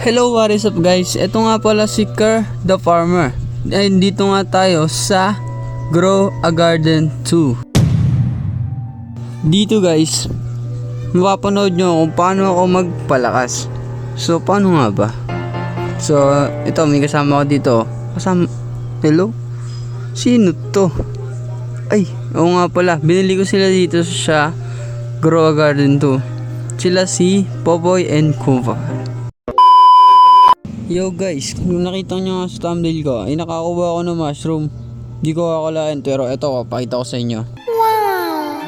Hello, what is up guys? Ito nga pala si Kerr the Farmer. Ay, dito nga tayo sa Grow a Garden 2. Dito guys, mapapanood nyo kung paano ako magpalakas. So, paano nga ba? So, ito, may kasama ko dito. Hello? Sino to? Ay, oo nga pala. Binili ko sila dito sa Grow a Garden 2. Sila si Popoy and Kuva. Yo guys, kung nakita nyo nga sa thumbnail ko, ay nakakuha ako ng mushroom. Di ko akalain, pero eto, pakita ko sa inyo. Wow!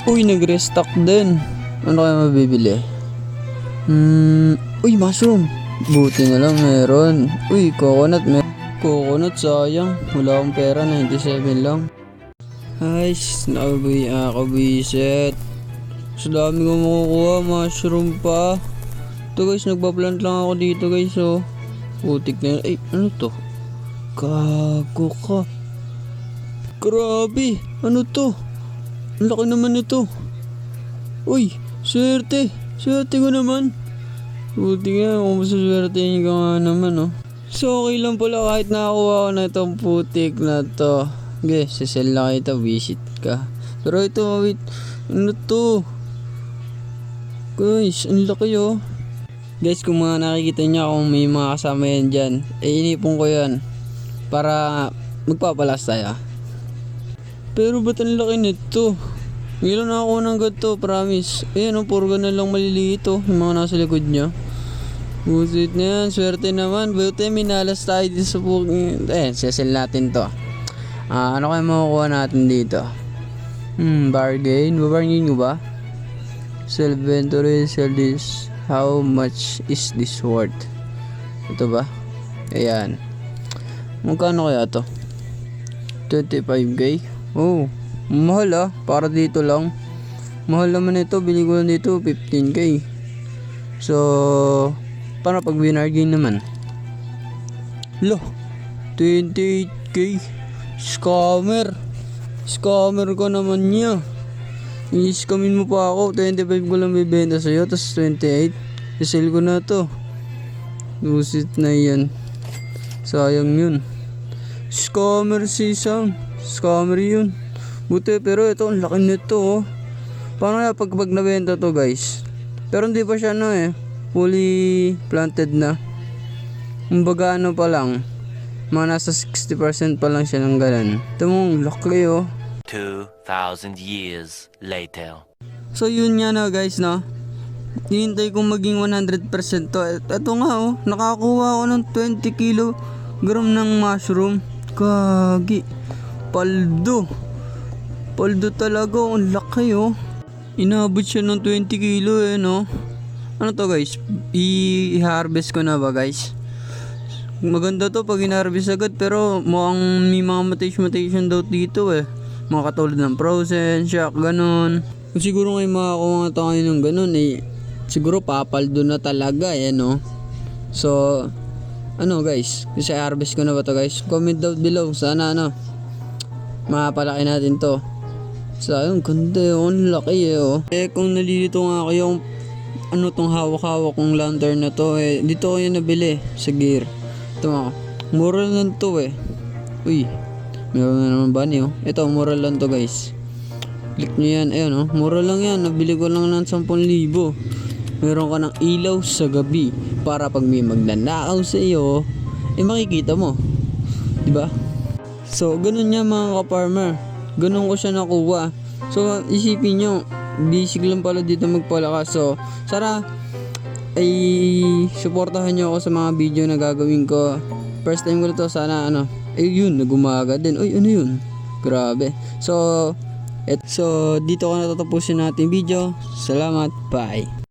Uy, nag-restock din. Ano kaya mabibili? Uy, mushroom. Buti na lang meron. Uy, coconut. Coconut, sayang. Wala akong pera, 97 lang. Ay, nakabisit. Sa dami ko makukuha, mushroom pa. Ito guys, nagpa-plant lang ako dito guys, oh. Putik na yun. Ay, ano to? Gago ka. Grabe, ano to? Ang laki naman ito. Uy, swerte. Swerte ko naman. Putik nga, kung masaswertein ka nga naman, oh. So, okay lang pala kahit nakakuha ko na itong putik na to. Okay, sisell na kita, visit ka. Pero ito, wait. Ano to? Guys, ang laki, oh. Guys, kung mga nakikita nyo kung may mga kasama yan dyan, inipon ko yan para magpapalas tayo. Pero ba't ang laki nito? Ngayon na ako ng ganito, promise. Ayan o, puro ganun lang maliliit o, yung mga nasa likod nyo. Busit na yan, swerte naman. Buti minalas tayo dito sa bukid. Sesel natin to. Ano kayo makukuha natin dito? Bargain. Babargain nyo ba? Sell inventory, sell this. How much is this worth? Ito ba? Ayan. Magkano kaya to? 25k? Oh, mahal ah. Para dito lang. Mahal naman ito. Bili ko lang dito 15k. So, paano pag binargain naman? Lo, 28k. Scammer. Scammer ka naman niya. I-scamin mo pa ako. 25 ko lang bibenta sa'yo. Tapos 28. I-sell ko na to. Lusit na yan. Sayang yun. Scammer si Sam. Scammer yun. Buti pero ito ang laki nito oh. Paano na pag nabenta to guys? Pero hindi pa siya fully planted na. Kumbaga ano pa lang. Mga nasa 60% pa lang siya ng galan. Ito mong laki oh. 2,000 years later. So yun nga na guys no. Hihintay kong maging 100% to. Ito nga oh, nakakuha ako ng 20 kilogram ng mushroom. Kagi. Paldo. Paldo talaga, ang laki oh. Inabot siya ng 20 kilo no. Ano to guys? I-harvest ko na ba guys? Maganda to pag in-harvest agad, pero mukhang may mga mutation daw dito mga katulad ng frozen, shock, ganun. Kung siguro ngayon makakuha tayo ng ganun siguro papaldo na talaga no. So ano guys, kasi harvest ko na ba to guys? Comment down below, sana mapalaki natin to. So ayun, ganda yun, laki kung nalilito nga kayo ano tong hawak-hawak kong lantern na to dito ko yun nabili sa gear. Ito mga, mura lang to Uy, meron na naman bunny Ito, mura lang to guys. Click nyo yan, ayun mura lang yan. Nabili ko lang ng 10,000. Meron ka ng ilaw sa gabi para pag may magnanakaw sa iyo, makikita mo, diba? So, ganun niya mga ka-farmer. Ganun ko siya nakuha. So, isipin nyo, basic lang pala dito magpalakas. So, sana ay supportahan nyo ako sa mga video na gagawin ko. First time ko na to, sana yun, nagumaga din. Uy, ano yun? Grabe. So dito ko na tatapusin natin video. Salamat, bye.